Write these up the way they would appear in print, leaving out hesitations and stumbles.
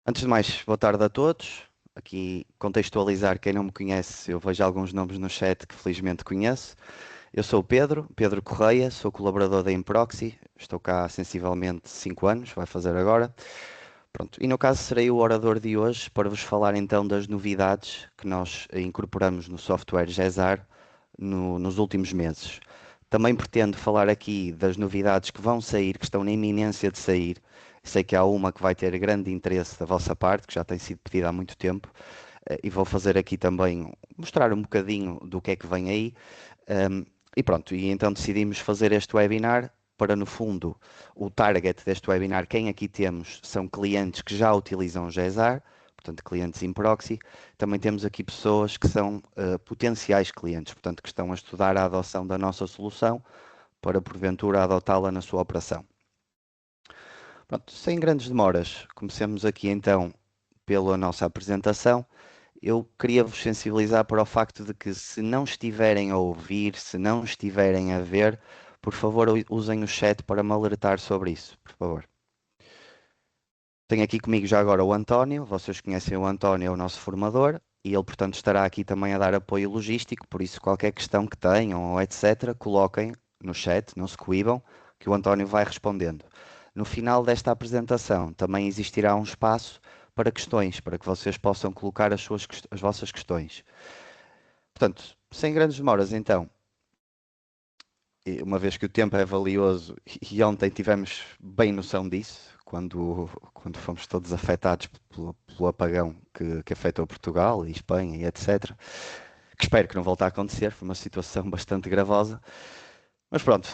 Antes de mais, boa tarde a todos. Aqui contextualizar quem não me conhece, eu vejo alguns nomes no chat que felizmente conheço. Eu sou o Pedro Correia, sou colaborador da Improxy, estou cá há sensivelmente 5 anos, vai fazer agora. Pronto, e no caso serei o orador de hoje para vos falar então das novidades que nós incorporamos no software Gesar nos últimos meses. Também pretendo falar aqui das novidades que vão sair, que estão na iminência de sair. Sei que há uma que vai ter grande interesse da vossa parte, que já tem sido pedida há muito tempo, e vou fazer aqui também mostrar um bocadinho do que é que vem aí. Um, e pronto, e então decidimos fazer este webinar para, no fundo, o target deste webinar, quem aqui temos são clientes que já utilizam o Gesar, portanto, clientes em proxy. Também temos aqui pessoas que são potenciais clientes, portanto, que estão a estudar a adoção da nossa solução para, porventura, adotá-la na sua operação. Pronto, sem grandes demoras, comecemos aqui então pela nossa apresentação. Eu queria vos sensibilizar para o facto de que, se não estiverem a ouvir, se não estiverem a ver, por favor, usem o chat para me alertar sobre isso, por favor. Tenho aqui comigo já agora o António. Vocês conhecem o António, é o nosso formador, e ele, portanto, estará aqui também a dar apoio logístico. Por isso, qualquer questão que tenham ou etc., coloquem no chat, não se coíbam, que o António vai respondendo. No final desta apresentação, também existirá um espaço para questões, para que vocês possam colocar as vossas questões. Portanto, sem grandes demoras, então, uma vez que o tempo é valioso, e ontem tivemos bem noção disso, quando fomos todos afetados pelo apagão que afetou Portugal e Espanha e etc., que espero que não volte a acontecer, foi uma situação bastante gravosa. Mas pronto,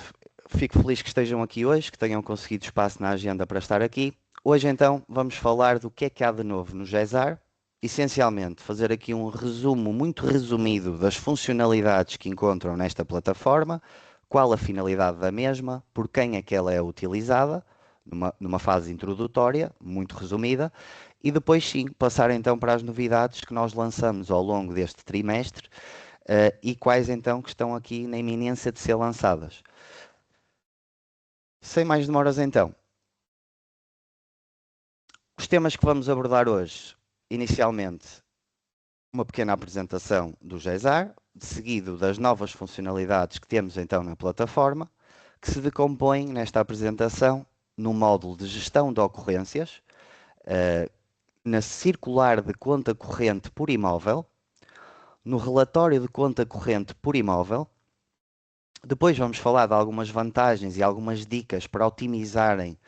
fico feliz que estejam aqui hoje, que tenham conseguido espaço na agenda para estar aqui. Hoje então vamos falar do que é que há de novo no Gesar. Essencialmente, fazer aqui um resumo muito resumido das funcionalidades que encontram nesta plataforma, qual a finalidade da mesma, por quem é que ela é utilizada, numa fase introdutória, muito resumida, e depois sim passar então para as novidades que nós lançamos ao longo deste trimestre, e quais então que estão aqui na iminência de ser lançadas. Sem mais demoras então, os temas que vamos abordar hoje, inicialmente, uma pequena apresentação do Gesar, seguido das novas funcionalidades que temos então na plataforma, que se decompõem nesta apresentação no módulo de gestão de ocorrências, na circular de conta corrente por imóvel, no relatório de conta corrente por imóvel. Depois vamos falar de algumas vantagens e algumas dicas para otimizarem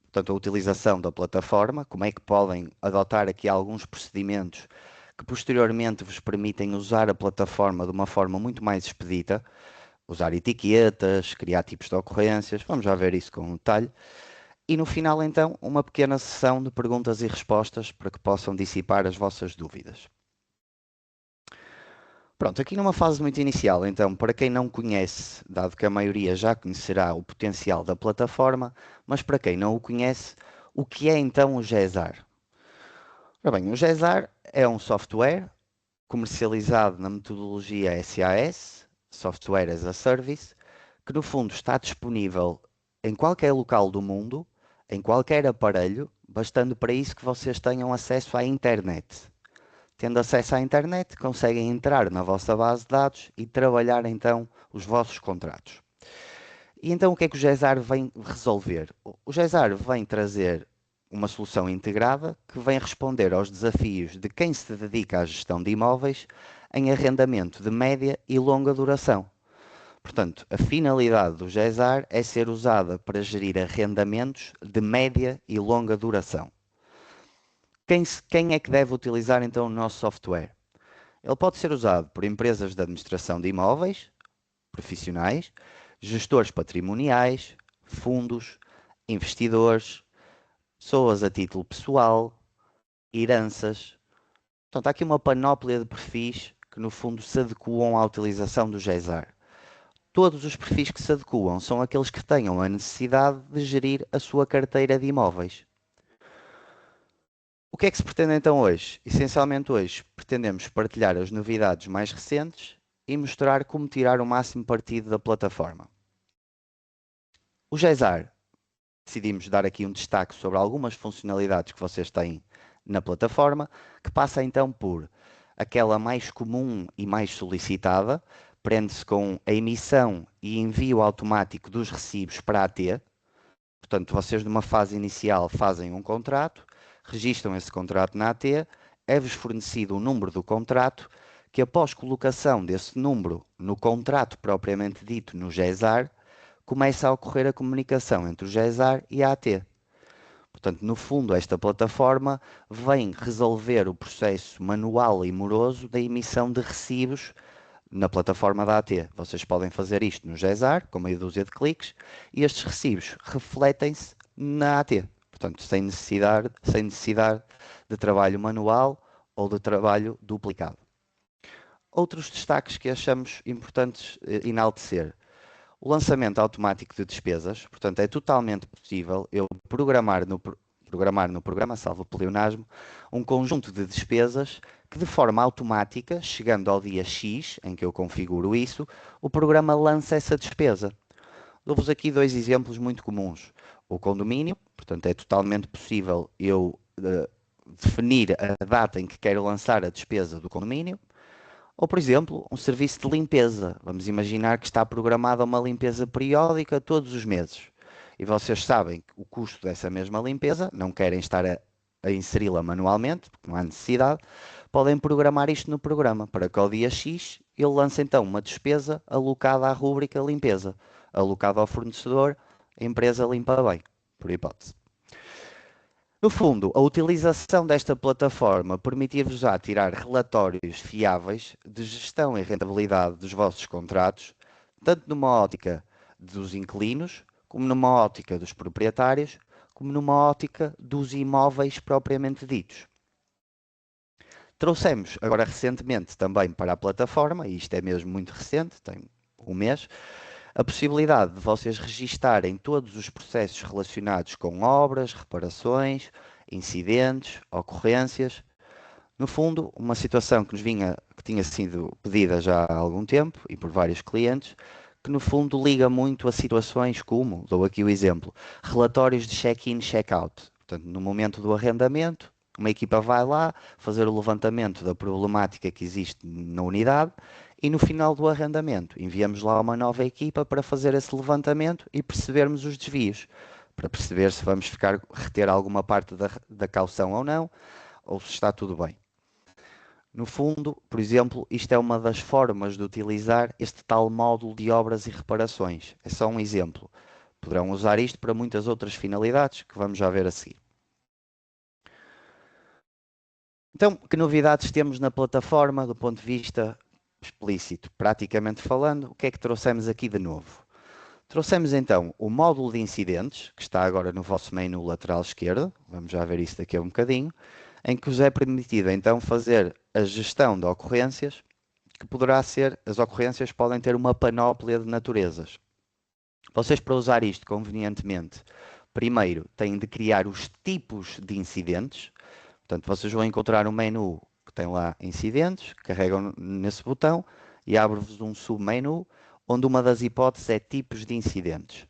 portanto, a utilização da plataforma, como é que podem adotar aqui alguns procedimentos que posteriormente vos permitem usar a plataforma de uma forma muito mais expedita, usar etiquetas, criar tipos de ocorrências, vamos já ver isso com detalhe. E no final, então, uma pequena sessão de perguntas e respostas para que possam dissipar as vossas dúvidas. Pronto, aqui numa fase muito inicial, então, para quem não conhece, dado que a maioria já conhecerá o potencial da plataforma, mas para quem não o conhece, o que é então o GESAR? Ora bem, o GESAR é um software comercializado na metodologia SAS, Software as a Service, que no fundo está disponível em qualquer local do mundo, em qualquer aparelho, bastando para isso que vocês tenham acesso à internet. Tendo acesso à internet, conseguem entrar na vossa base de dados e trabalhar então os vossos contratos. E então o que é que o GESAR vem resolver? O GESAR vem trazer uma solução integrada que vem responder aos desafios de quem se dedica à gestão de imóveis em arrendamento de média e longa duração. Portanto, a finalidade do GESAR é ser usada para gerir arrendamentos de média e longa duração. Quem é que deve utilizar então o nosso software? Ele pode ser usado por empresas de administração de imóveis, profissionais, gestores patrimoniais, fundos, investidores, pessoas a título pessoal, heranças. Portanto, há aqui uma panóplia de perfis que, no fundo, se adequam à utilização do GESAR. Todos os perfis que se adequam são aqueles que tenham a necessidade de gerir a sua carteira de imóveis. O que é que se pretende então hoje? Essencialmente hoje pretendemos partilhar as novidades mais recentes e mostrar como tirar o máximo partido da plataforma. O GESAR decidimos dar aqui um destaque sobre algumas funcionalidades que vocês têm na plataforma, que passa então por aquela mais comum e mais solicitada, prende-se com a emissão e envio automático dos recibos para a AT. Portanto, vocês numa fase inicial fazem um contrato, registram esse contrato na AT, é-vos fornecido o número do contrato, que após colocação desse número no contrato propriamente dito no GESAR, começa a ocorrer a comunicação entre o GESAR e a AT. Portanto, no fundo, esta plataforma vem resolver o processo manual e moroso da emissão de recibos na plataforma da AT. Vocês podem fazer isto no GESAR, com meia dúzia de cliques, e estes recibos refletem-se na AT. Portanto, sem necessidade de trabalho manual ou de trabalho duplicado. Outros destaques que achamos importantes enaltecer. O lançamento automático de despesas, portanto, é totalmente possível eu programar no programa, salvo o pleonasmo, um conjunto de despesas que de forma automática, chegando ao dia X, em que eu configuro isso, o programa lança essa despesa. Dou-vos aqui dois exemplos muito comuns. O condomínio, portanto, é totalmente possível eu definir a data em que quero lançar a despesa do condomínio. Ou, por exemplo, um serviço de limpeza. Vamos imaginar que está programada uma limpeza periódica todos os meses. E vocês sabem que o custo dessa mesma limpeza, não querem estar a inseri-la manualmente, porque não há necessidade, podem programar isto no programa, para que ao dia X ele lance então uma despesa alocada à rúbrica limpeza, alocada ao fornecedor, a empresa limpa bem, por hipótese. No fundo, a utilização desta plataforma permitir-vos tirar relatórios fiáveis de gestão e rentabilidade dos vossos contratos, tanto numa ótica dos inquilinos, como numa ótica dos proprietários, como numa ótica dos imóveis propriamente ditos. Trouxemos agora recentemente também para a plataforma, e isto é mesmo muito recente, tem um mês, a possibilidade de vocês registarem todos os processos relacionados com obras, reparações, incidentes, ocorrências. No fundo, uma situação que tinha sido pedida já há algum tempo e por vários clientes, que no fundo liga muito a situações como, dou aqui o exemplo, relatórios de check-in, check-out. Portanto, no momento do arrendamento, uma equipa vai lá fazer o levantamento da problemática que existe na unidade e no final do arrendamento enviamos lá uma nova equipa para fazer esse levantamento e percebermos os desvios, para perceber se vamos reter alguma parte da caução ou não, ou se está tudo bem. No fundo, por exemplo, isto é uma das formas de utilizar este tal módulo de obras e reparações. É só um exemplo. Poderão usar isto para muitas outras finalidades que vamos já ver a seguir. Então, que novidades temos na plataforma do ponto de vista explícito? Praticamente falando, o que é que trouxemos aqui de novo? Trouxemos então o módulo de incidentes, que está agora no vosso menu lateral esquerdo, vamos já ver isso daqui a um bocadinho, em que vos é permitido então fazer a gestão de ocorrências, que poderá ser, as ocorrências podem ter uma panóplia de naturezas. Vocês, para usar isto convenientemente, primeiro têm de criar os tipos de incidentes. Portanto, vocês vão encontrar um menu que tem lá incidentes, carregam nesse botão e abre-vos um submenu onde uma das hipóteses é tipos de incidentes.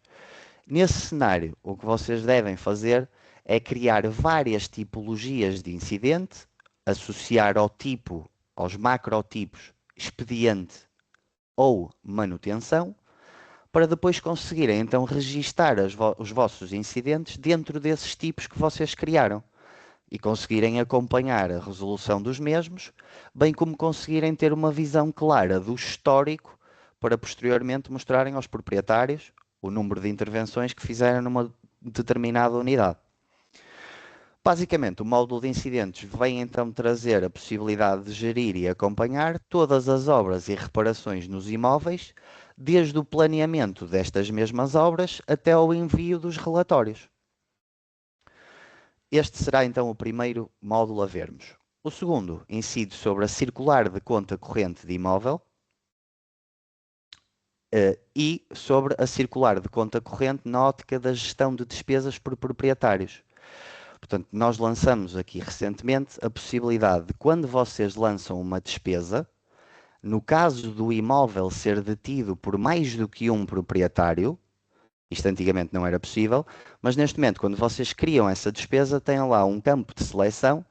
Nesse cenário, o que vocês devem fazer é criar várias tipologias de incidente, associar ao tipo, aos macrotipos, expediente ou manutenção, para depois conseguirem então registar os vossos incidentes dentro desses tipos que vocês criaram e conseguirem acompanhar a resolução dos mesmos, bem como conseguirem ter uma visão clara do histórico para posteriormente mostrarem aos proprietários o número de intervenções que fizeram numa determinada unidade. Basicamente, o módulo de incidentes vem então trazer a possibilidade de gerir e acompanhar todas as obras e reparações nos imóveis, desde o planeamento destas mesmas obras até ao envio dos relatórios. Este será então o primeiro módulo a vermos. O segundo incide sobre a circular de conta corrente de imóvel e sobre a circular de conta corrente na ótica da gestão de despesas por proprietários. Portanto, nós lançamos aqui recentemente a possibilidade de, quando vocês lançam uma despesa, no caso do imóvel ser detido por mais do que um proprietário, Isto antigamente não era possível, mas neste momento, quando vocês criam essa despesa, têm lá um campo de seleção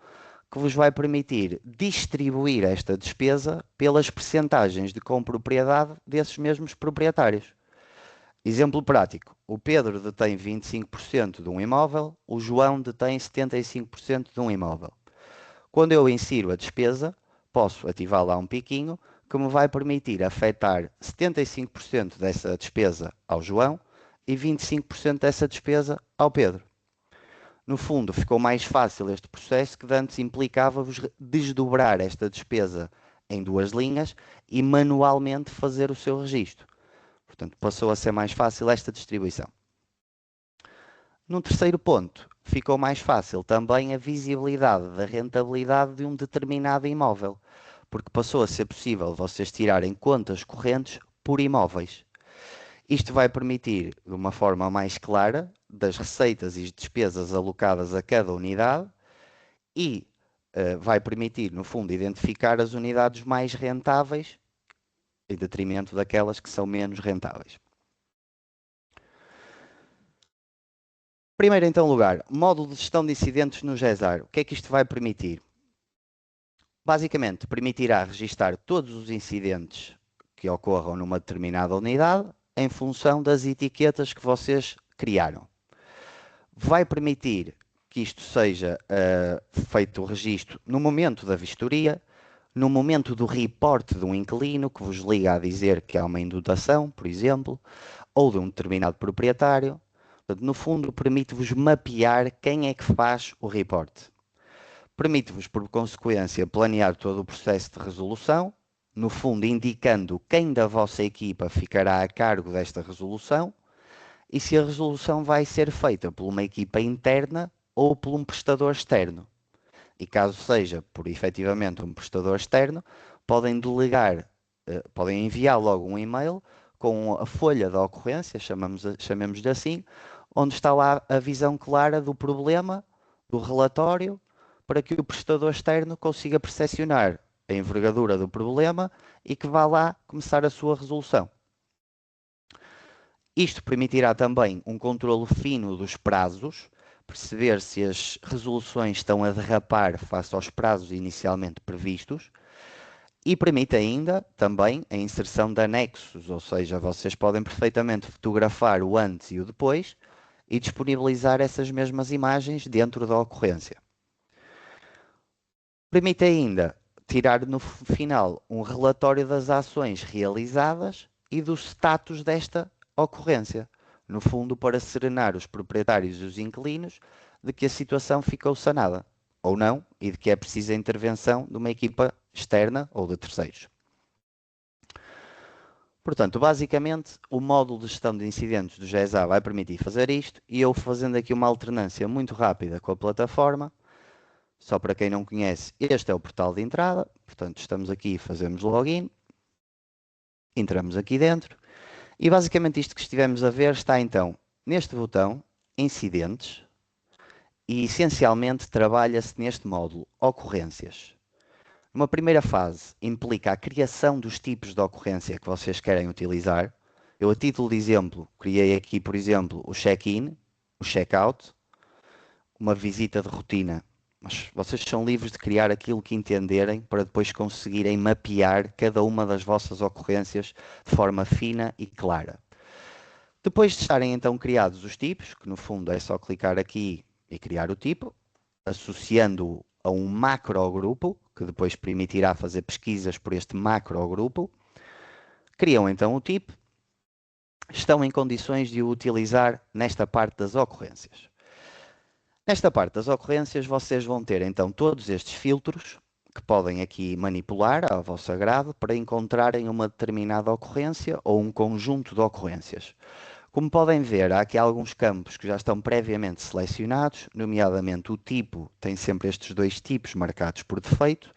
que vos vai permitir distribuir esta despesa pelas percentagens de compropriedade desses mesmos proprietários. Exemplo prático: o Pedro detém 25% de um imóvel, o João detém 75% de um imóvel. Quando eu insiro a despesa, posso ativar lá um piquinho que me vai permitir afetar 75% dessa despesa ao João e 25% dessa despesa ao Pedro. No fundo, ficou mais fácil este processo que antes implicava-vos desdobrar esta despesa em duas linhas e manualmente fazer o seu registro. Portanto, passou a ser mais fácil esta distribuição. Num terceiro ponto, ficou mais fácil também a visibilidade da rentabilidade de um determinado imóvel, porque passou a ser possível vocês tirarem contas correntes por imóveis. Isto vai permitir, de uma forma mais clara, das receitas e despesas alocadas a cada unidade e vai permitir, no fundo, identificar as unidades mais rentáveis em detrimento daquelas que são menos rentáveis. Primeiro, então, lugar, módulo de gestão de incidentes no GESAR. O que é que isto vai permitir? Basicamente, permitirá registar todos os incidentes que ocorram numa determinada unidade em função das etiquetas que vocês criaram. Vai permitir que isto seja feito o registro no momento da vistoria, no momento do reporte de um inquilino que vos liga a dizer que há uma inundação, por exemplo, ou de um determinado proprietário. Portanto, no fundo, permite-vos mapear quem é que faz o reporte. Permite-vos, por consequência, planear todo o processo de resolução, no fundo, indicando quem da vossa equipa ficará a cargo desta resolução e se a resolução vai ser feita por uma equipa interna ou por um prestador externo. E caso seja por efetivamente um prestador externo, podem delegar, podem enviar logo um e-mail com a folha da ocorrência, chamemos-lhe assim, onde está lá a visão clara do problema, do relatório, para que o prestador externo consiga percepcionar a envergadura do problema e que vá lá começar a sua resolução. Isto permitirá também um controlo fino dos prazos, perceber se as resoluções estão a derrapar face aos prazos inicialmente previstos e permite ainda também a inserção de anexos, ou seja, vocês podem perfeitamente fotografar o antes e o depois e disponibilizar essas mesmas imagens dentro da ocorrência. Permite ainda tirar no final um relatório das ações realizadas e do status desta ocorrência, no fundo para serenar os proprietários e os inquilinos de que a situação ficou sanada, ou não, e de que é precisa a intervenção de uma equipa externa ou de terceiros. Portanto, basicamente, o módulo de gestão de incidentes do GESA vai permitir fazer isto e eu fazendo aqui uma alternância muito rápida com a plataforma. Só para quem não conhece, este é o portal de entrada. Portanto, estamos aqui, fazemos login, entramos aqui dentro e basicamente isto que estivemos a ver está então neste botão, incidentes, e essencialmente trabalha-se neste módulo, ocorrências. Uma primeira fase implica a criação dos tipos de ocorrência que vocês querem utilizar. Eu, a título de exemplo, criei aqui, por exemplo, o check-in, o check-out, uma visita de rotina. Mas vocês são livres de criar aquilo que entenderem para depois conseguirem mapear cada uma das vossas ocorrências de forma fina e clara. Depois de estarem então criados os tipos, que no fundo é só clicar aqui e criar o tipo, associando-o a um macrogrupo, que depois permitirá fazer pesquisas por este macrogrupo, criam então o tipo, estão em condições de o utilizar nesta parte das ocorrências. Nesta parte das ocorrências, vocês vão ter então todos estes filtros que podem aqui manipular ao vosso agrado para encontrarem uma determinada ocorrência ou um conjunto de ocorrências. Como podem ver, há aqui alguns campos que já estão previamente selecionados, nomeadamente o tipo tem sempre estes dois tipos marcados por defeito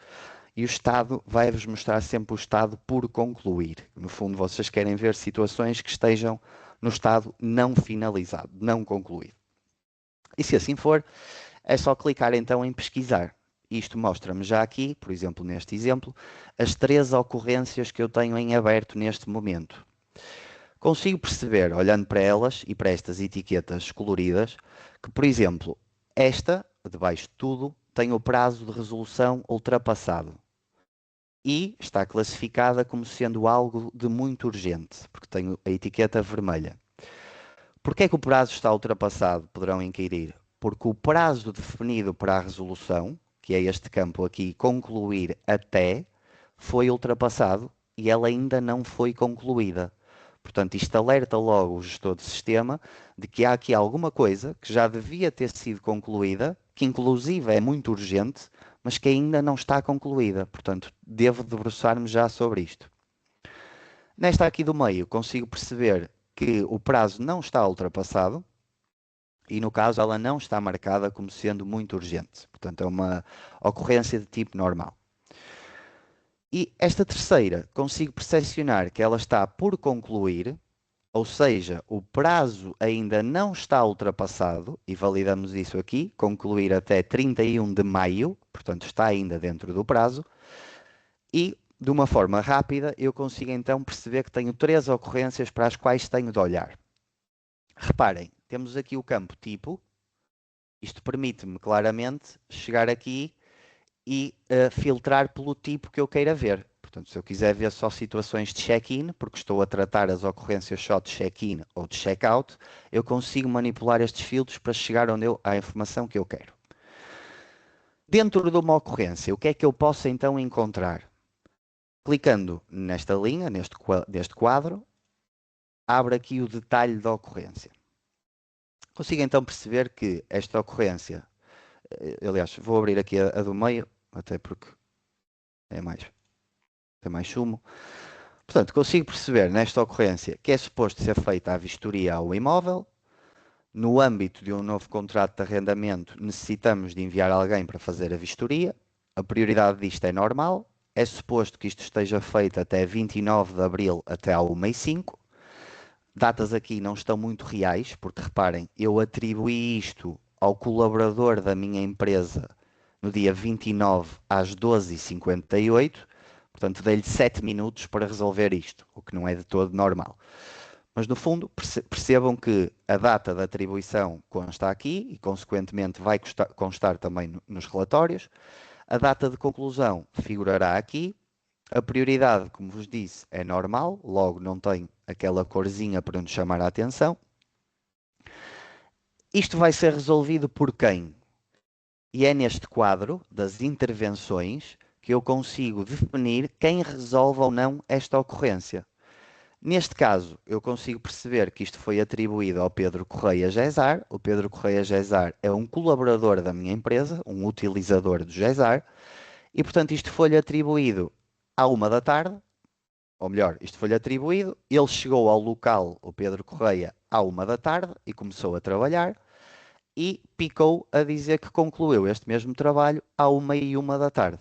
e o estado vai-vos mostrar sempre o estado por concluir. No fundo, vocês querem ver situações que estejam no estado não finalizado, não concluído. E se assim for, é só clicar então em pesquisar. Isto mostra-me já aqui, por exemplo, neste exemplo, as 3 ocorrências que eu tenho em aberto neste momento. Consigo perceber, olhando para elas e para estas etiquetas coloridas, que, por exemplo, esta, debaixo de tudo, tem o prazo de resolução ultrapassado e está classificada como sendo algo de muito urgente, porque tem a etiqueta vermelha. Porquê é que o prazo está ultrapassado? Poderão inquirir. Porque o prazo definido para a resolução, que é este campo aqui, concluir até, foi ultrapassado e ela ainda não foi concluída. Portanto, isto alerta logo o gestor de sistema de que há aqui alguma coisa que já devia ter sido concluída, que inclusive é muito urgente, mas que ainda não está concluída. Portanto, devo debruçar-me já sobre isto. Nesta aqui do meio, consigo perceber que o prazo não está ultrapassado e, no caso, ela não está marcada como sendo muito urgente. Portanto, é uma ocorrência de tipo normal. E esta terceira, consigo percepcionar que ela está por concluir, ou seja, o prazo ainda não está ultrapassado, e validamos isso aqui, concluir até 31 de maio, portanto está ainda dentro do prazo, e de uma forma rápida eu consigo então perceber que tenho três ocorrências para as quais tenho de olhar. Reparem, temos aqui o campo tipo, isto permite-me claramente chegar aqui e filtrar pelo tipo que eu queira ver. Portanto, se eu quiser ver só situações de check-in, porque estou a tratar as ocorrências só de check-in ou de check-out, eu consigo manipular estes filtros para chegar à informação que eu quero. Dentro de uma ocorrência, o que é que eu posso então encontrar? Clicando nesta linha, neste quadro, abre aqui o detalhe da ocorrência. Consigo então perceber que esta ocorrência, aliás, vou abrir aqui a do meio, até porque é tem mais sumo. Portanto, consigo perceber nesta ocorrência que é suposto ser feita a vistoria ao imóvel. No âmbito de um novo contrato de arrendamento, necessitamos de enviar alguém para fazer a vistoria. A prioridade disto é normal. É suposto que isto esteja feito até 29 de abril, até à 1h05. Datas aqui não estão muito reais, porque reparem, eu atribuí isto ao colaborador da minha empresa no dia 29 às 12h58. Portanto, dei-lhe 7 minutos para resolver isto, o que não é de todo normal. Mas, no fundo, percebam que a data da atribuição consta aqui e, consequentemente, vai constar também nos relatórios. A data de conclusão figurará aqui. A prioridade, como vos disse, é normal, logo não tem aquela corzinha para nos chamar a atenção. Isto vai ser resolvido por quem? E é neste quadro das intervenções que eu consigo definir quem resolve ou não esta ocorrência. Neste caso, eu consigo perceber que isto foi atribuído ao Pedro Correia Gesar. O Pedro Correia Gesar é um colaborador da minha empresa, um utilizador do Gesar, e portanto isto foi-lhe atribuído à 1h da tarde, ou melhor, isto foi-lhe atribuído, ele chegou ao local, o Pedro Correia, à 1h da tarde e começou a trabalhar e picou a dizer que concluiu este mesmo trabalho à 1h01 da tarde,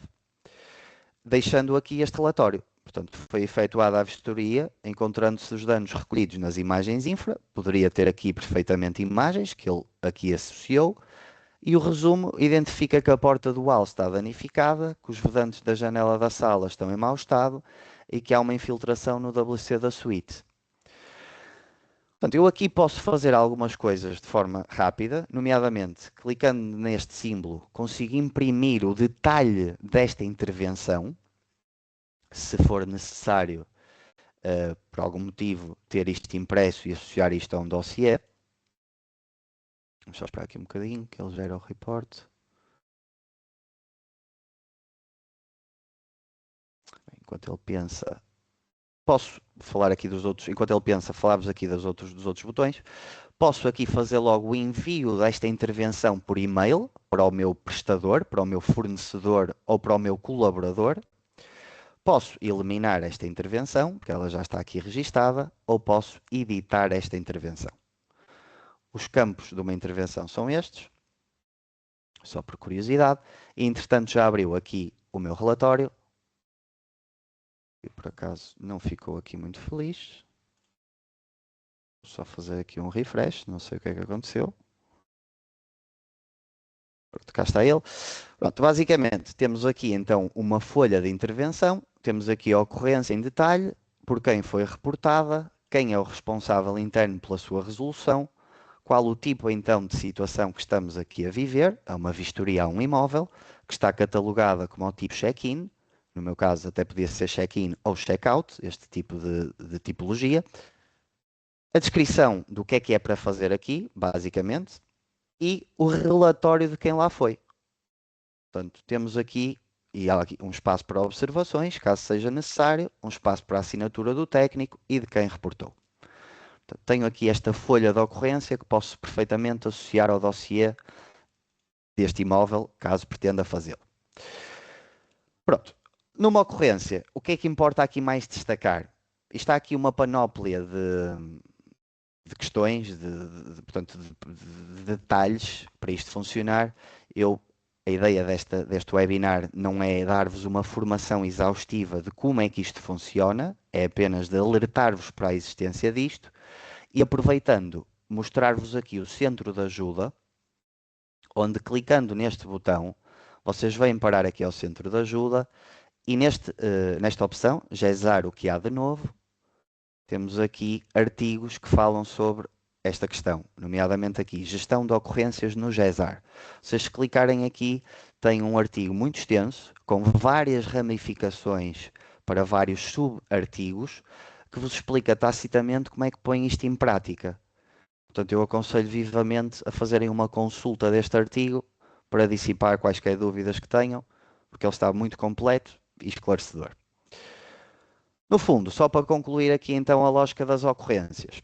deixando aqui este relatório. Portanto, foi efetuada a vistoria, encontrando-se os danos recolhidos nas imagens infra, poderia ter aqui perfeitamente imagens que ele aqui associou, e o resumo identifica que a porta do hall está danificada, que os vedantes da janela da sala estão em mau estado e que há uma infiltração no WC da suíte. Portanto, eu aqui posso fazer algumas coisas de forma rápida, nomeadamente, clicando neste símbolo, consigo imprimir o detalhe desta intervenção, se for necessário, por algum motivo, ter isto impresso e associar isto a um dossiê. Vamos só esperar aqui um bocadinho, que ele gera o report. Enquanto ele pensa, posso falar aqui dos outros, enquanto ele pensa, falarmos aqui dos outros botões. Posso aqui fazer logo o envio desta intervenção por e-mail para o meu prestador, para o meu fornecedor ou para o meu colaborador. Posso eliminar esta intervenção, porque ela já está aqui registada, ou posso editar esta intervenção. Os campos de uma intervenção são estes, só por curiosidade. E, entretanto, já abriu aqui o meu relatório. E, por acaso, não ficou aqui muito feliz. Vou só fazer aqui um refresh, não sei o que é que aconteceu. Pronto, cá está ele. Pronto, basicamente, temos aqui, então, uma folha de intervenção. Temos aqui a ocorrência em detalhe, por quem foi reportada quem é o responsável interno pela sua resolução, qual o tipo então de situação que estamos aqui a viver, é uma vistoria a um imóvel, que está catalogada como o tipo check-in, no meu caso até podia ser check-in ou check-out, este tipo de tipologia, a descrição do que é para fazer aqui, basicamente, e o relatório de quem lá foi. Portanto, temos aqui, e há aqui um espaço para observações, caso seja necessário, um espaço para a assinatura do técnico e de quem reportou. Portanto, tenho aqui esta folha de ocorrência que posso perfeitamente associar ao dossiê deste imóvel, caso pretenda fazê-lo. Pronto. Numa ocorrência, o que é que importa aqui mais destacar? Está aqui uma panóplia de questões, portanto, de detalhes para isto funcionar. A ideia deste webinar não é dar-vos uma formação exaustiva de como é que isto funciona, é apenas de alertar-vos para a existência disto e aproveitando, mostrar-vos aqui o centro de ajuda, onde clicando neste botão, vocês vêm parar aqui ao centro de ajuda e nesta opção, GESAR o que há de novo, temos aqui artigos que falam sobre esta questão, nomeadamente aqui, gestão de ocorrências no GESAR. Se clicarem aqui, tem um artigo muito extenso, com várias ramificações para vários subartigos, que vos explica tacitamente como é que põe isto em prática. Portanto, eu aconselho vivamente a fazerem uma consulta deste artigo para dissipar quaisquer dúvidas que tenham, porque ele está muito completo e esclarecedor. No fundo, só para concluir aqui então a lógica das ocorrências.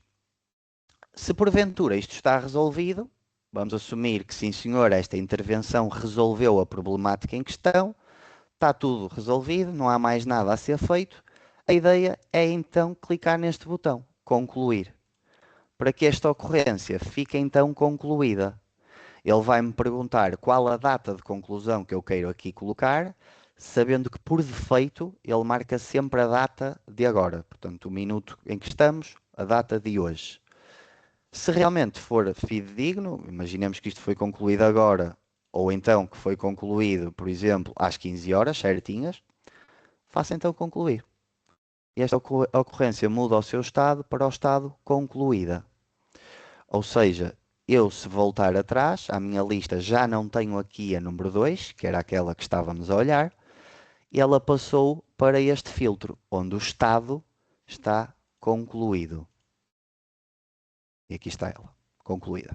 Se porventura isto está resolvido, vamos assumir que sim senhor, esta intervenção resolveu a problemática em questão, está tudo resolvido, não há mais nada a ser feito, a ideia é então clicar neste botão, concluir, para que esta ocorrência fique então concluída. Ele vai-me perguntar qual a data de conclusão que eu quero aqui colocar, sabendo que por defeito ele marca sempre a data de agora, portanto o minuto em que estamos, a data de hoje. Se realmente for fidedigno, imaginemos que isto foi concluído agora, ou então que foi concluído, por exemplo, às 15 horas certinhas, faça então concluir. E esta ocorrência muda o seu estado para o estado concluída. Ou seja, eu se voltar atrás, à minha lista já não tenho aqui a número 2, que era aquela que estávamos a olhar, e ela passou para este filtro, onde o estado está concluído. E aqui está ela, concluída.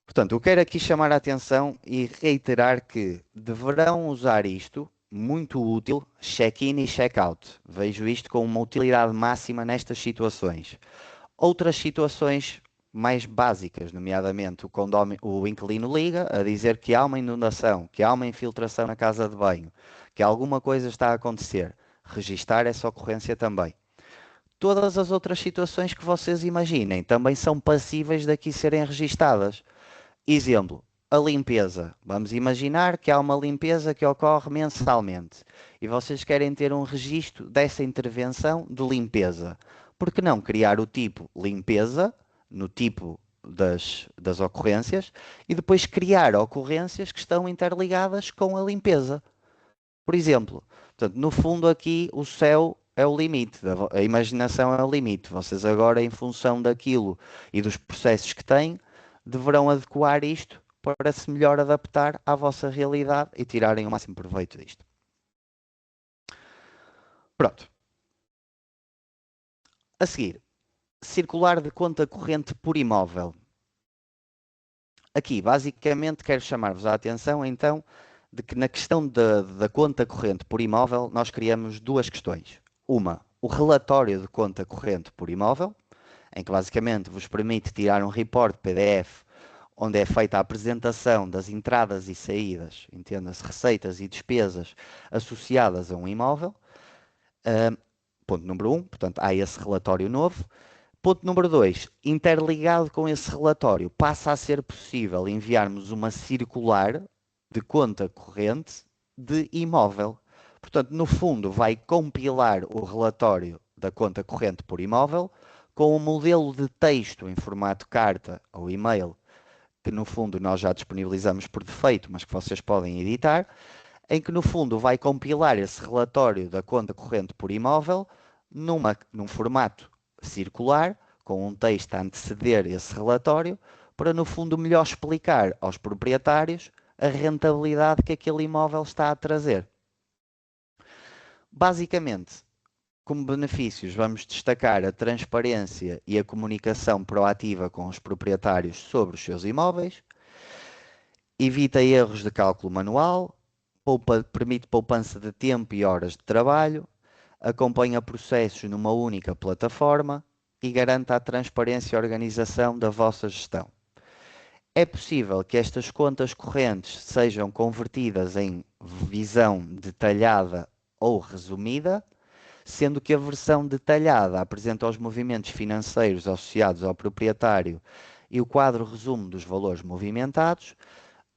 Portanto, eu quero aqui chamar a atenção e reiterar que deverão usar isto, muito útil, check-in e check-out. Vejo isto com uma utilidade máxima nestas situações. Outras situações mais básicas, nomeadamente o inquilino liga a dizer que há uma inundação, que há uma infiltração na casa de banho, que alguma coisa está a acontecer. Registar essa ocorrência também. Todas as outras situações que vocês imaginem também são passíveis daqui serem registadas. Exemplo, a limpeza. Vamos imaginar que há uma limpeza que ocorre mensalmente e vocês querem ter um registro dessa intervenção de limpeza. Por que não criar o tipo limpeza no tipo das ocorrências e depois criar ocorrências que estão interligadas com a limpeza? Por exemplo, portanto, no fundo aqui o céu é o limite, a imaginação é o limite. Vocês agora, em função daquilo e dos processos que têm, deverão adequar isto para se melhor adaptar à vossa realidade e tirarem o máximo proveito disto. Pronto. A seguir, circular de conta corrente por imóvel. Aqui, basicamente, quero chamar-vos a atenção, então, de que na questão da conta corrente por imóvel, nós criamos duas questões. Uma, o relatório de conta corrente por imóvel, em que basicamente vos permite tirar um report PDF onde é feita a apresentação das entradas e saídas, entenda-se, receitas e despesas associadas a um imóvel. Ponto número 1, portanto, há esse relatório novo. Ponto número 2, interligado com esse relatório, passa a ser possível enviarmos uma circular de conta corrente de imóvel. Portanto, no fundo, vai compilar o relatório da conta corrente por imóvel com um modelo de texto em formato carta ou e-mail, que no fundo nós já disponibilizamos por defeito, mas que vocês podem editar, em que no fundo vai compilar esse relatório da conta corrente por imóvel num formato circular, com um texto a anteceder esse relatório, para no fundo melhor explicar aos proprietários a rentabilidade que aquele imóvel está a trazer. Basicamente, como benefícios, vamos destacar a transparência e a comunicação proativa com os proprietários sobre os seus imóveis, evita erros de cálculo manual, permite poupança de tempo e horas de trabalho, acompanha processos numa única plataforma e garante a transparência e organização da vossa gestão. É possível que estas contas correntes sejam convertidas em visão detalhada ou resumida, sendo que a versão detalhada apresenta os movimentos financeiros associados ao proprietário e o quadro resumo dos valores movimentados.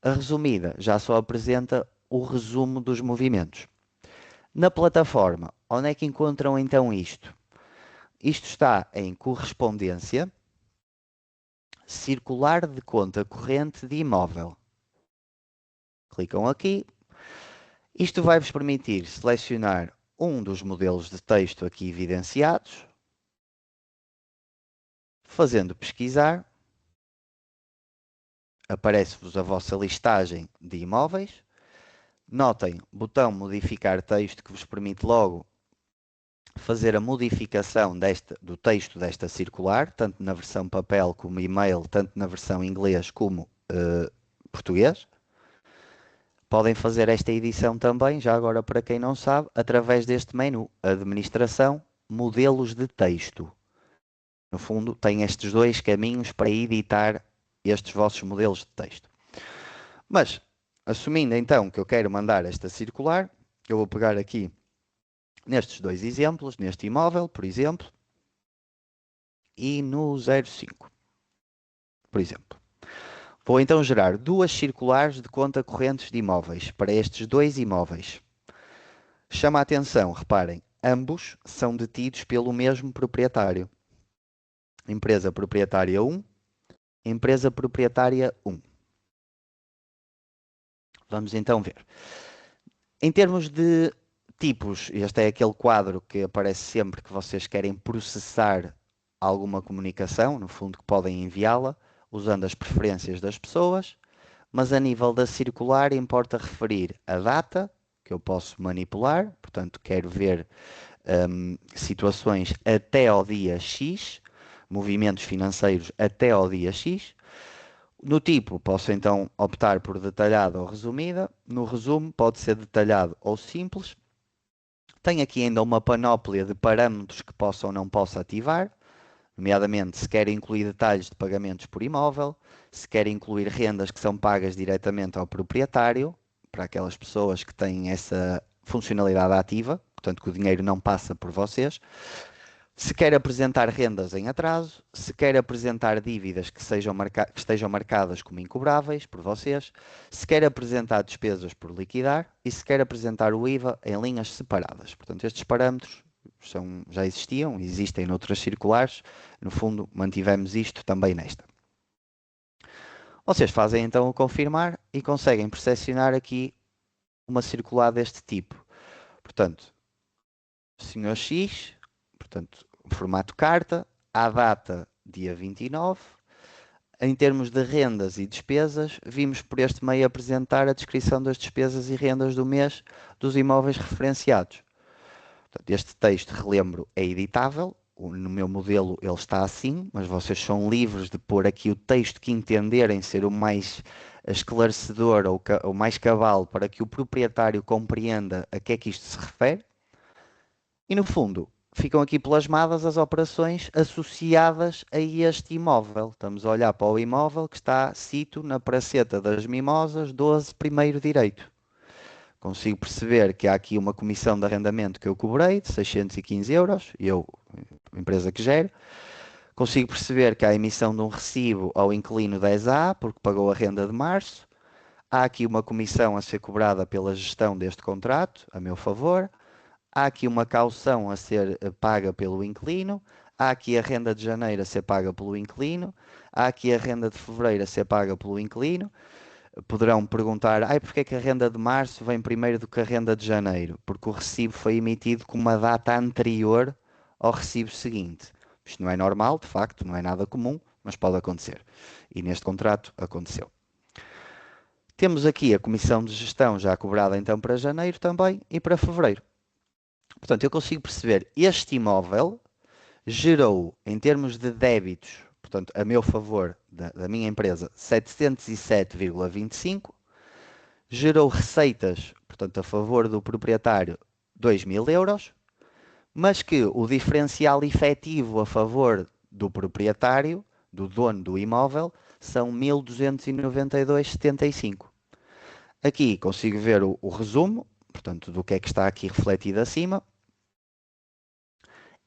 A resumida já só apresenta o resumo dos movimentos. Na plataforma, onde é que encontram então isto? Isto está em correspondência, circular de conta corrente de imóvel. Clicam aqui. Isto vai-vos permitir selecionar um dos modelos de texto aqui evidenciados, fazendo pesquisar, aparece-vos a vossa listagem de imóveis. Notem, botão modificar texto que vos permite logo fazer a modificação do texto desta circular, tanto na versão papel como e-mail, tanto na versão inglês como português. Podem fazer esta edição também, já agora para quem não sabe, através deste menu, Administração, Modelos de Texto. No fundo, tem estes dois caminhos para editar estes vossos modelos de texto. Mas, assumindo então que eu quero mandar esta circular, eu vou pegar aqui nestes dois exemplos, neste imóvel, por exemplo, e no 05, por exemplo. Vou então gerar duas circulares de conta correntes de imóveis para estes dois imóveis. Chama a atenção, reparem, ambos são detidos pelo mesmo proprietário. Empresa proprietária 1, empresa proprietária 1. Vamos então ver. Em termos de tipos, este é aquele quadro que aparece sempre que vocês querem processar alguma comunicação, no fundo que podem enviá-la, usando as preferências das pessoas, mas a nível da circular importa referir a data, que eu posso manipular, portanto quero ver situações até ao dia X, movimentos financeiros até ao dia X. No tipo, posso então optar por detalhada ou resumida. No resumo, pode ser detalhado ou simples. Tenho aqui ainda uma panóplia de parâmetros que posso ou não posso ativar, nomeadamente se quer incluir detalhes de pagamentos por imóvel, se quer incluir rendas que são pagas diretamente ao proprietário, para aquelas pessoas que têm essa funcionalidade ativa, portanto que o dinheiro não passa por vocês. Se quer apresentar rendas em atraso, se quer apresentar dívidas que estejam marcadas como incobráveis por vocês, se quer apresentar despesas por liquidar e se quer apresentar o IVA em linhas separadas. Portanto, estes parâmetros já existiam, existem noutras circulares. No fundo, mantivemos isto também nesta. Vocês fazem então o confirmar e conseguem percepcionar aqui uma circular deste tipo. Portanto, Sr. X, portanto, formato carta, à data dia 29. Em termos de rendas e despesas, vimos por este meio apresentar a descrição das despesas e rendas do mês dos imóveis referenciados. Portanto, este texto, relembro, é editável. No meu modelo ele está assim, mas vocês são livres de pôr aqui o texto que entenderem ser o mais esclarecedor ou mais cabal para que o proprietário compreenda a que é que isto se refere. E no fundo, ficam aqui plasmadas as operações associadas a este imóvel. Estamos a olhar para o imóvel que está, cito, na Praceta das Mimosas, 12, primeiro direito. Consigo perceber que há aqui uma comissão de arrendamento que eu cobrei de 615 euros, empresa que gero. Consigo perceber que há a emissão de um recibo ao inquilino 10A, porque pagou a renda de março. Há aqui uma comissão a ser cobrada pela gestão deste contrato, a meu favor. Há aqui uma caução a ser paga pelo inquilino. Há aqui a renda de janeiro a ser paga pelo inquilino. Há aqui a renda de fevereiro a ser paga pelo inquilino. Poderão perguntar, porque é que a renda de março vem primeiro do que a renda de janeiro? Porque o recibo foi emitido com uma data anterior ao recibo seguinte. Isto não é normal, de facto, não é nada comum, mas pode acontecer. E neste contrato aconteceu. Temos aqui a comissão de gestão já cobrada então para janeiro também e para fevereiro. Portanto, eu consigo perceber, este imóvel gerou, em termos de débitos, portanto, a meu favor da minha empresa, 707,25, gerou receitas, portanto, a favor do proprietário, 2.000 euros, mas que o diferencial efetivo a favor do proprietário, do dono do imóvel, são 1.292,75. Aqui consigo ver o resumo, portanto, do que é que está aqui refletido acima.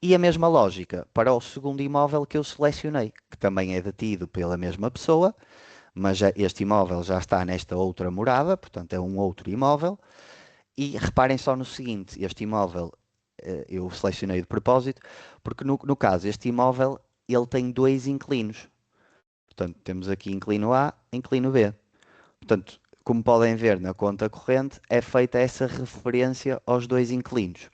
E a mesma lógica para o segundo imóvel que eu selecionei, que também é detido pela mesma pessoa, mas este imóvel já está nesta outra morada, portanto é um outro imóvel. E reparem só no seguinte, este imóvel eu selecionei de propósito, porque no caso este imóvel ele tem dois inquilinos. Portanto, temos aqui inquilino A, inquilino B. Portanto, como podem ver na conta corrente, é feita essa referência aos dois inquilinos.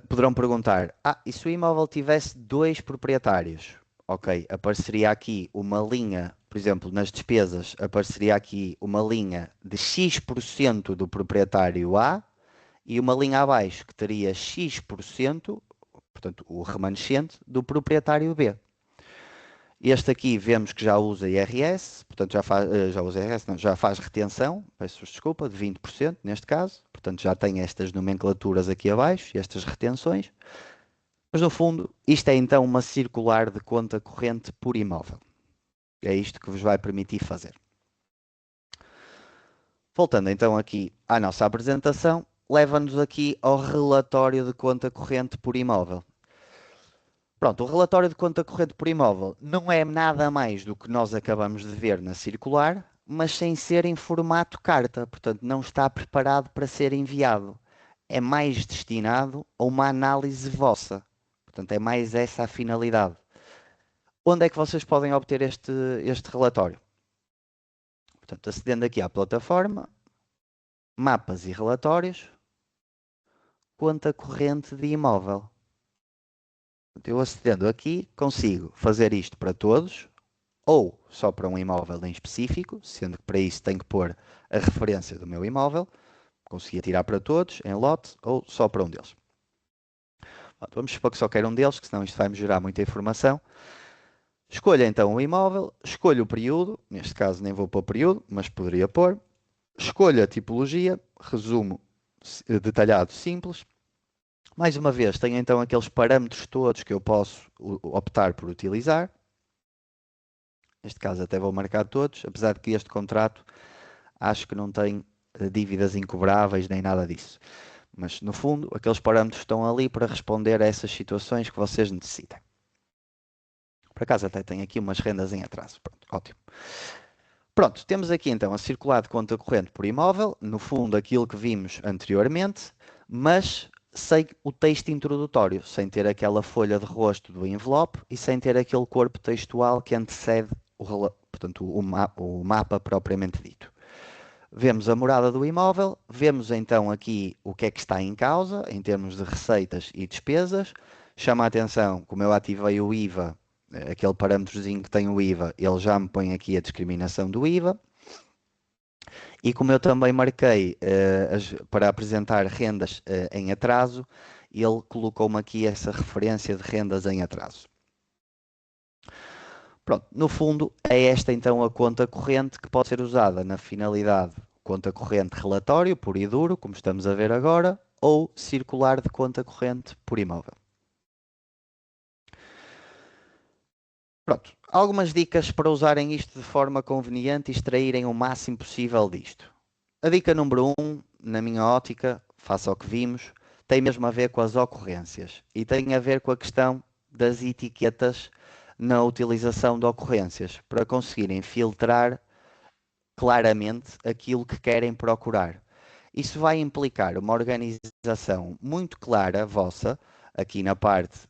Poderão perguntar, e se o imóvel tivesse dois proprietários? Ok, apareceria aqui uma linha, por exemplo, nas despesas, apareceria aqui uma linha de X% do proprietário A e uma linha abaixo que teria X%, portanto, o remanescente, do proprietário B. Este aqui vemos que já usa IRS, portanto já usa IRS, não, já faz retenção, peço desculpa, de 20% neste caso, portanto já tem estas nomenclaturas aqui abaixo, estas retenções, mas no fundo isto é então uma circular de conta corrente por imóvel. É isto que vos vai permitir fazer. Voltando então aqui à nossa apresentação, leva-nos aqui ao relatório de conta corrente por imóvel. Pronto, o relatório de conta corrente por imóvel não é nada mais do que nós acabamos de ver na circular, mas sem ser em formato carta, portanto não está preparado para ser enviado. É mais destinado a uma análise vossa. Portanto, é mais essa a finalidade. Onde é que vocês podem obter este relatório? Portanto, acedendo aqui à plataforma, mapas e relatórios, conta corrente de imóvel. Eu acedendo aqui, consigo fazer isto para todos, ou só para um imóvel em específico, sendo que para isso tenho que pôr a referência do meu imóvel. Conseguia tirar para todos, em lote, ou só para um deles. Vamos supor que só quero um deles, que senão isto vai-me gerar muita informação. Escolho então o imóvel, escolho o período, neste caso nem vou pôr período, mas poderia pôr. Escolho a tipologia, resumo detalhado simples. Mais uma vez, tenho então aqueles parâmetros todos que eu posso optar por utilizar. Neste caso até vou marcar todos, apesar de que este contrato acho que não tem dívidas incobráveis nem nada disso. Mas no fundo, aqueles parâmetros estão ali para responder a essas situações que vocês necessitem. Por acaso até tem aqui umas rendas em atraso. Pronto, ótimo. Pronto, temos aqui então a circular de conta corrente por imóvel, no fundo aquilo que vimos anteriormente, mas sem o texto introdutório, sem ter aquela folha de rosto do envelope e sem ter aquele corpo textual que antecede portanto, o mapa propriamente dito. Vemos a morada do imóvel, vemos então aqui o que é que está em causa em termos de receitas e despesas. Chama a atenção, como eu ativei o IVA, aquele parâmetrozinho que tem o IVA, ele já me põe aqui a discriminação do IVA. E como eu também marquei para apresentar rendas em atraso, ele colocou-me aqui essa referência de rendas em atraso. Pronto, no fundo é esta então a conta corrente que pode ser usada na finalidade conta corrente relatório, puro e duro, como estamos a ver agora, ou circular de conta corrente por imóvel. Pronto, algumas dicas para usarem isto de forma conveniente e extraírem o máximo possível disto. A dica número 1, na minha ótica, face ao que vimos, tem mesmo a ver com as ocorrências e tem a ver com a questão das etiquetas na utilização de ocorrências, para conseguirem filtrar claramente aquilo que querem procurar. Isso vai implicar uma organização muito clara vossa, aqui na parte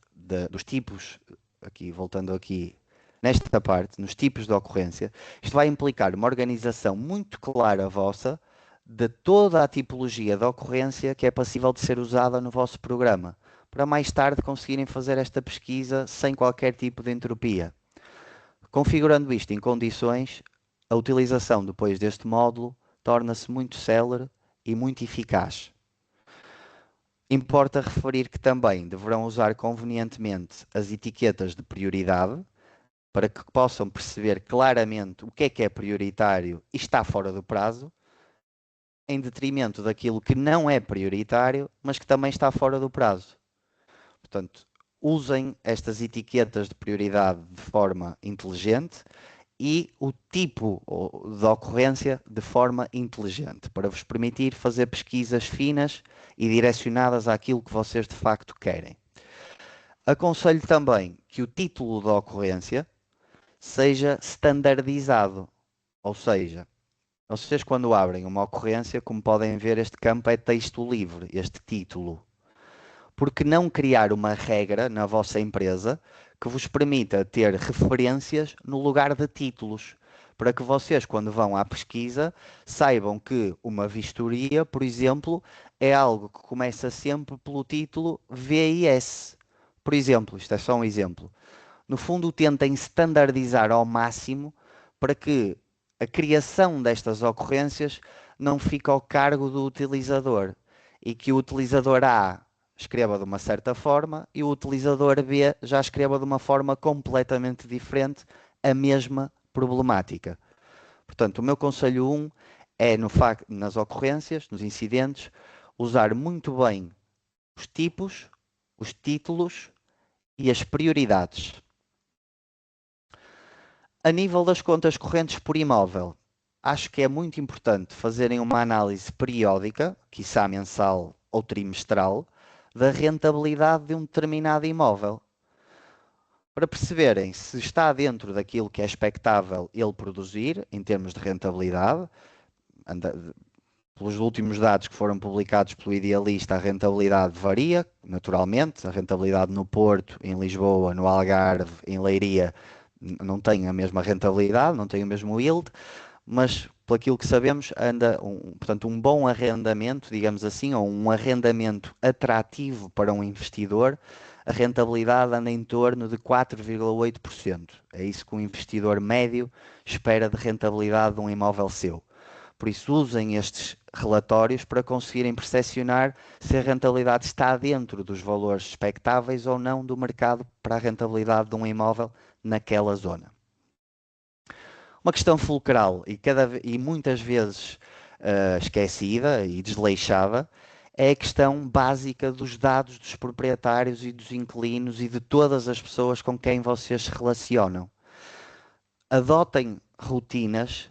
dos tipos, aqui voltando aqui nesta parte, nos tipos de ocorrência, isto vai implicar uma organização muito clara vossa de toda a tipologia de ocorrência que é passível de ser usada no vosso programa. para mais tarde conseguirem fazer esta pesquisa sem qualquer tipo de entropia. Configurando isto em condições, a utilização depois deste módulo torna-se muito célere e muito eficaz. Importa referir que também deverão usar convenientemente as etiquetas de prioridade para que possam perceber claramente o que é prioritário e está fora do prazo, em detrimento daquilo que não é prioritário, mas que também está fora do prazo. Portanto, usem estas etiquetas de prioridade de forma inteligente e o tipo de ocorrência de forma inteligente, para vos permitir fazer pesquisas finas e direcionadas àquilo que vocês de facto querem. Aconselho também que o título da ocorrência seja standardizado, ou seja, vocês quando abrem uma ocorrência, como podem ver, este campo é texto livre, este título. Por que não criar uma regra na vossa empresa que vos permita ter referências no lugar de títulos? Para que vocês, quando vão à pesquisa, saibam que uma vistoria, por exemplo, é algo que começa sempre pelo título VIS. Por exemplo, isto é só um exemplo. No fundo, tentem standardizar ao máximo para que a criação destas ocorrências não fique ao cargo do utilizador e que o utilizador A escreva de uma certa forma e o utilizador B já escreva de uma forma completamente diferente a mesma problemática. Portanto, o meu conselho 1 é nas ocorrências, nos incidentes, usar muito bem os tipos, os títulos e as prioridades. A nível das contas correntes por imóvel, acho que é muito importante fazerem uma análise periódica, quiçá mensal ou trimestral, da rentabilidade de um determinado imóvel, para perceberem se está dentro daquilo que é expectável ele produzir, em termos de rentabilidade. Pelos últimos dados que foram publicados pelo Idealista, a rentabilidade varia, naturalmente. A rentabilidade no Porto, em Lisboa, no Algarve, em Leiria, não tem a mesma rentabilidade, não tem o mesmo yield, mas pelo aquilo que sabemos, portanto, um bom arrendamento, digamos assim, ou um arrendamento atrativo para um investidor, a rentabilidade anda em torno de 4,8%. É isso que um investidor médio espera de rentabilidade de um imóvel seu. Por isso, usem estes relatórios para conseguirem percepcionar se a rentabilidade está dentro dos valores expectáveis ou não do mercado para a rentabilidade de um imóvel naquela zona. Uma questão fulcral e muitas vezes esquecida e desleixada é a questão básica dos dados dos proprietários e dos inquilinos e de todas as pessoas com quem vocês se relacionam. Adotem rotinas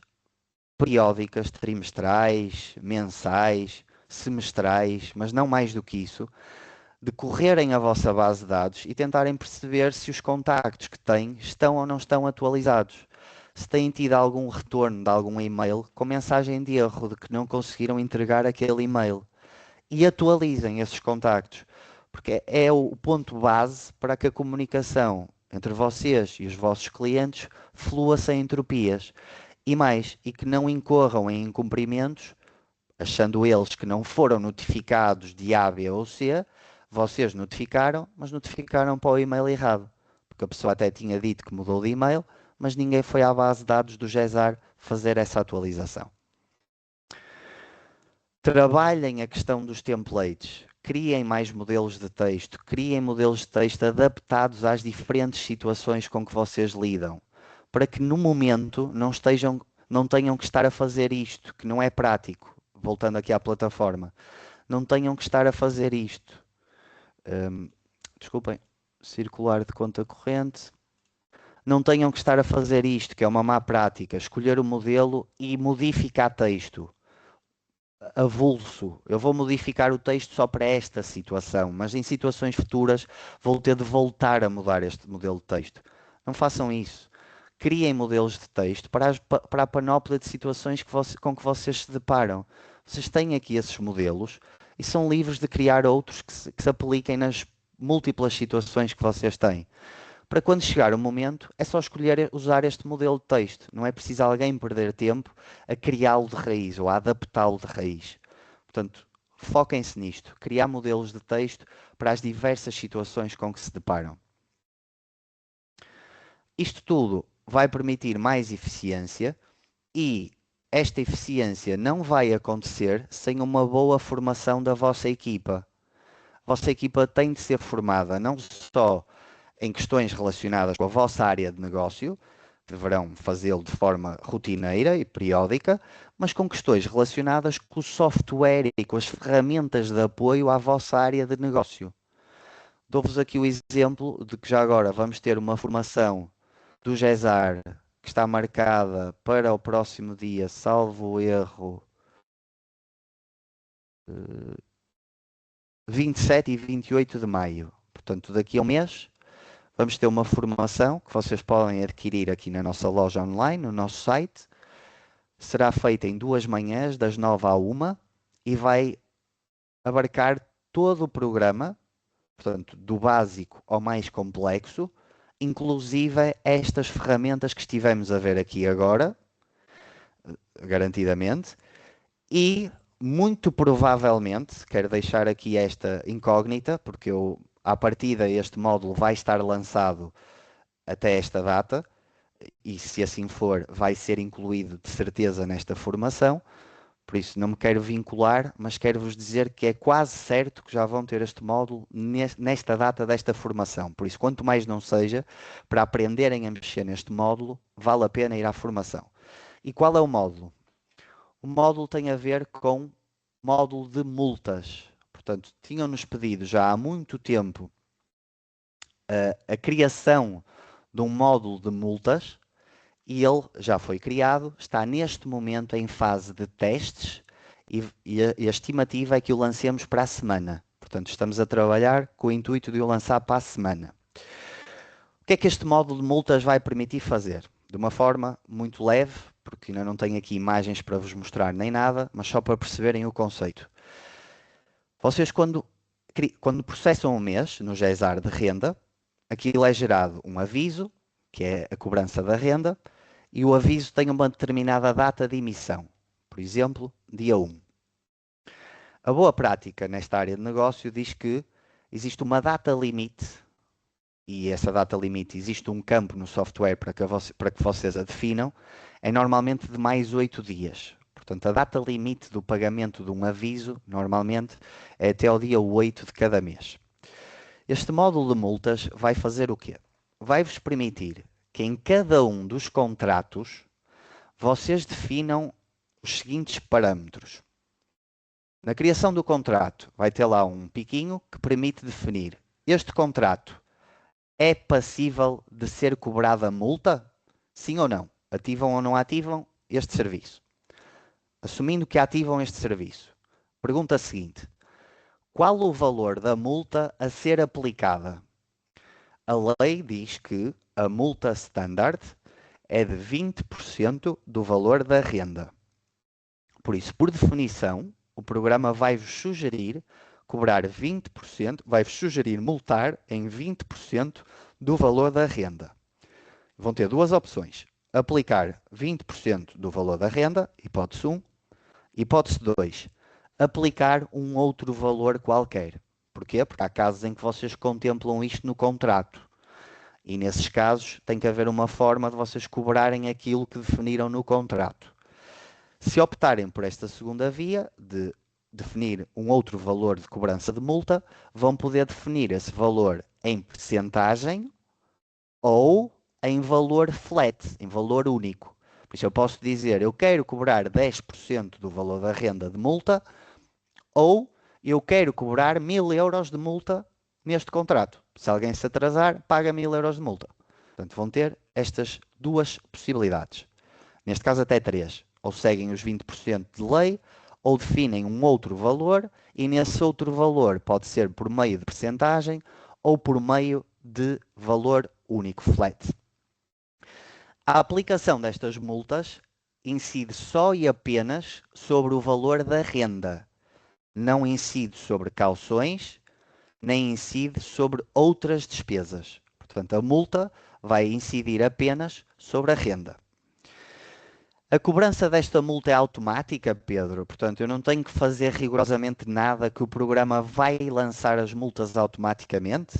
periódicas, trimestrais, mensais, semestrais, mas não mais do que isso, de correrem a vossa base de dados e tentarem perceber se os contactos que têm estão ou não estão atualizados. Se têm tido algum retorno de algum e-mail com mensagem de erro de que não conseguiram entregar aquele e-mail. E atualizem esses contactos, porque é o ponto base para que a comunicação entre vocês e os vossos clientes flua sem entropias. E mais, e que não incorram em incumprimentos, achando eles que não foram notificados de A, B ou C, vocês notificaram, mas notificaram para o e-mail errado. Porque a pessoa até tinha dito que mudou de e-mail, mas ninguém foi à base de dados do GESAR fazer essa atualização. Trabalhem a questão dos templates. Criem mais modelos de texto. Criem modelos de texto adaptados às diferentes situações com que vocês lidam. Para que no momento não tenham que estar a fazer isto, que não é prático. Voltando aqui à plataforma. Não tenham que estar a fazer isto. Desculpem. Circular de conta corrente. Não tenham que estar a fazer isto, que é uma má prática. Escolher o modelo e modificar texto. Avulso. Eu vou modificar o texto só para esta situação, mas em situações futuras vou ter de voltar a mudar este modelo de texto. Não façam isso. Criem modelos de texto para a panóplia de situações com que vocês se deparam. Vocês têm aqui esses modelos e são livres de criar outros que se apliquem nas múltiplas situações que vocês têm. Para quando chegar o momento, é só escolher usar este modelo de texto. Não é preciso alguém perder tempo a criá-lo de raiz ou a adaptá-lo de raiz. Portanto, foquem-se nisto, criar modelos de texto para as diversas situações com que se deparam. Isto tudo vai permitir mais eficiência e esta eficiência não vai acontecer sem uma boa formação da vossa equipa. A vossa equipa tem de ser formada não só em questões relacionadas com a vossa área de negócio, deverão fazê-lo de forma rotineira e periódica, mas com questões relacionadas com o software e com as ferramentas de apoio à vossa área de negócio. Dou-vos aqui o exemplo de que já agora vamos ter uma formação do GESAR que está marcada para o próximo dia, salvo erro, 27 e 28 de maio. Portanto, daqui a um mês, vamos ter uma formação que vocês podem adquirir aqui na nossa loja online, no nosso site. Será feita em 2 manhãs, das 9 à 1, e vai abarcar todo o programa, portanto, do básico ao mais complexo, inclusive estas ferramentas que estivemos a ver aqui agora, garantidamente, e muito provavelmente, quero deixar aqui esta incógnita, porque à partida este módulo vai estar lançado até esta data, e se assim for, vai ser incluído de certeza nesta formação. Por isso, não me quero vincular, mas quero-vos dizer que é quase certo que já vão ter este módulo nesta data desta formação. Por isso, quanto mais não seja, para aprenderem a mexer neste módulo, vale a pena ir à formação. E qual é o módulo? O módulo tem a ver com módulo de multas. Portanto, tinham-nos pedido já há muito tempo a criação de um módulo de multas e ele já foi criado, está neste momento em fase de testes e a estimativa é que o lancemos para a semana. Portanto, estamos a trabalhar com o intuito de o lançar para a semana. O que é que este módulo de multas vai permitir fazer? De uma forma muito leve, porque ainda não tenho aqui imagens para vos mostrar nem nada, mas só para perceberem o conceito. Vocês, quando processam um mês no GESAR de renda, aquilo é gerado um aviso, que é a cobrança da renda, e o aviso tem uma determinada data de emissão. Por exemplo, dia 1. A boa prática nesta área de negócio diz que existe uma data limite, e essa data limite existe um campo no software para que vocês a definam, é normalmente de mais 8 dias. Portanto, a data limite do pagamento de um aviso, normalmente, é até o dia 8 de cada mês. Este módulo de multas vai fazer o quê? Vai-vos permitir que em cada um dos contratos vocês definam os seguintes parâmetros. Na criação do contrato, vai ter lá um piquinho que permite definir: este contrato é passível de ser cobrada multa? Sim ou não? Ativam ou não ativam este serviço? Assumindo que ativam este serviço, pergunta seguinte: qual o valor da multa a ser aplicada? A lei diz que a multa standard é de 20% do valor da renda. Por isso, por definição, o programa vai-vos sugerir cobrar 20%, vai-vos sugerir multar em 20% do valor da renda. Vão ter duas opções: aplicar 20% do valor da renda, hipótese 1, hipótese 2, aplicar um outro valor qualquer. Porquê? Porque há casos em que vocês contemplam isto no contrato. E nesses casos tem que haver uma forma de vocês cobrarem aquilo que definiram no contrato. Se optarem por esta segunda via de definir um outro valor de cobrança de multa, vão poder definir esse valor em percentagem ou em valor flat, em valor único. Por isso eu posso dizer, eu quero cobrar 10% do valor da renda de multa ou eu quero cobrar 1000 euros de multa neste contrato. Se alguém se atrasar, paga 1000 euros de multa. Portanto, vão ter estas duas possibilidades. Neste caso até três. Ou seguem os 20% de lei, ou definem um outro valor, e nesse outro valor pode ser por meio de percentagem ou por meio de valor único, flat. A aplicação destas multas incide só e apenas sobre o valor da renda. Não incide sobre cauções, nem incide sobre outras despesas. Portanto, a multa vai incidir apenas sobre a renda. A cobrança desta multa é automática, Pedro. Portanto, eu não tenho que fazer rigorosamente nada, que o programa vai lançar as multas automaticamente?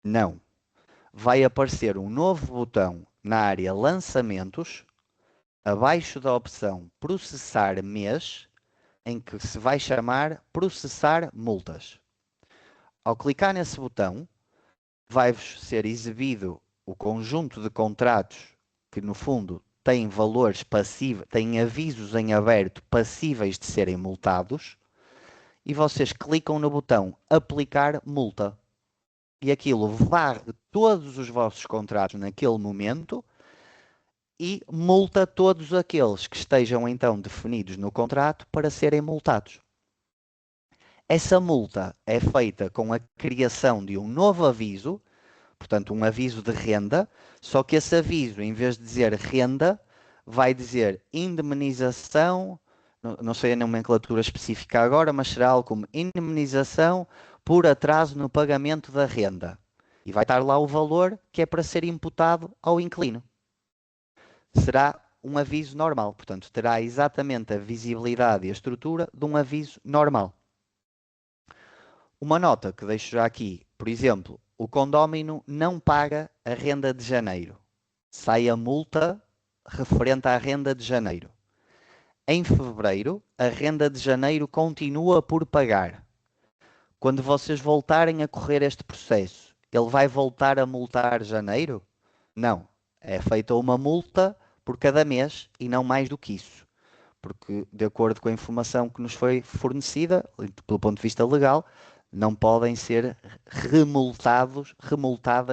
Não. Vai aparecer um novo botão na área Lançamentos, abaixo da opção Processar mês, em que se vai chamar Processar multas. Ao clicar nesse botão, vai-vos ser exibido o conjunto de contratos que, no fundo, têm valores passíveis, têm avisos em aberto passíveis de serem multados, e vocês clicam no botão Aplicar multa. E aquilo varre todos os vossos contratos naquele momento e multa todos aqueles que estejam então definidos no contrato para serem multados. Essa multa é feita com a criação de um novo aviso, portanto, um aviso de renda, só que esse aviso, em vez de dizer renda, vai dizer indemnização, não sei a nomenclatura específica agora, mas será algo como indemnização por atraso no pagamento da renda. E vai estar lá o valor que é para ser imputado ao inquilino. Será um aviso normal, portanto, terá exatamente a visibilidade e a estrutura de um aviso normal. Uma nota que deixo já aqui, por exemplo, o condómino não paga a renda de janeiro. Sai a multa referente à renda de janeiro. Em fevereiro, a renda de janeiro continua por pagar. Quando vocês voltarem a correr este processo, ele vai voltar a multar janeiro? Não. É feita uma multa por cada mês e não mais do que isso. Porque, de acordo com a informação que nos foi fornecida, pelo ponto de vista legal, não podem ser remultadas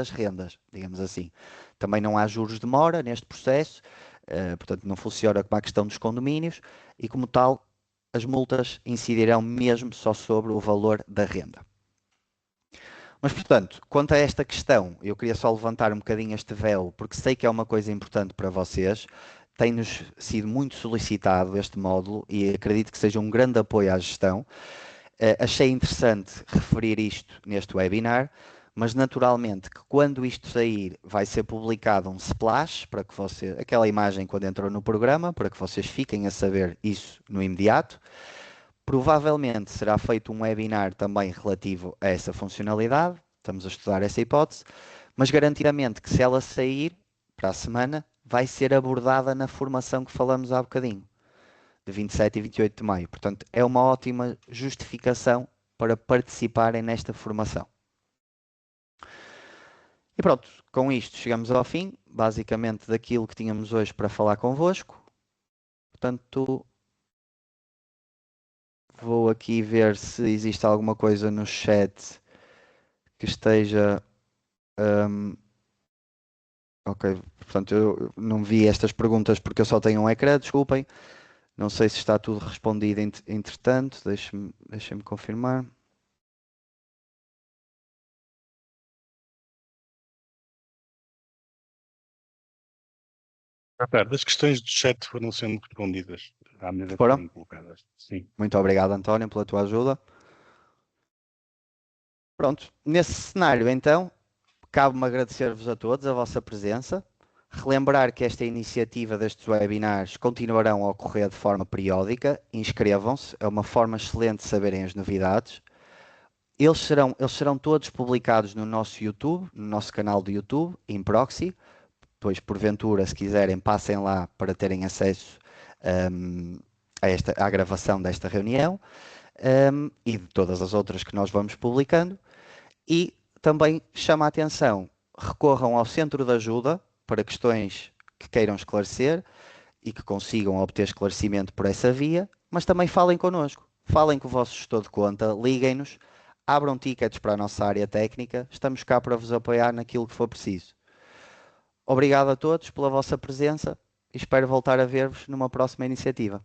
rendas, digamos assim. Também não há juros de mora neste processo, portanto não funciona como a questão dos condomínios e, como tal, as multas incidirão mesmo só sobre o valor da renda. Mas, portanto, quanto a esta questão, eu queria só levantar um bocadinho este véu, porque sei que é uma coisa importante para vocês. Tem-nos sido muito solicitado este módulo e acredito que seja um grande apoio à gestão. Achei interessante referir isto neste webinar, mas naturalmente que quando isto sair vai ser publicado um splash para que você, aquela imagem quando entrou no programa, para que vocês fiquem a saber isso no imediato. Provavelmente será feito um webinar também relativo a essa funcionalidade, estamos a estudar essa hipótese, mas garantidamente que se ela sair para a semana, vai ser abordada na formação que falamos há bocadinho, de 27 e 28 de maio. Portanto, é uma ótima justificação para participarem nesta formação. E pronto, com isto chegamos ao fim, basicamente, daquilo que tínhamos hoje para falar convosco. Portanto, vou aqui ver se existe alguma coisa no chat que esteja... ok, portanto, eu não vi estas perguntas porque eu só tenho um ecrã, desculpem. Não sei se está tudo respondido entretanto, deixem-me confirmar. As questões do chat foram sendo respondidas à medida que Foram? foram colocadas. Sim. Muito obrigado, António, pela tua ajuda. Pronto, nesse cenário, então, cabe-me agradecer-vos a todos a vossa presença, relembrar que esta iniciativa destes webinars continuarão a ocorrer de forma periódica, inscrevam-se, é uma forma excelente de saberem as novidades. Eles serão todos publicados no nosso YouTube, no nosso canal do YouTube, em Proxy. Depois, porventura, se quiserem, passem lá para terem acesso à gravação desta reunião e de todas as outras que nós vamos publicando. E também chama a atenção, recorram ao centro de ajuda para questões que queiram esclarecer e que consigam obter esclarecimento por essa via, mas também falem connosco, falem com o vosso gestor de conta, liguem-nos, abram tickets para a nossa área técnica, estamos cá para vos apoiar naquilo que for preciso. Obrigado a todos pela vossa presença e espero voltar a ver-vos numa próxima iniciativa.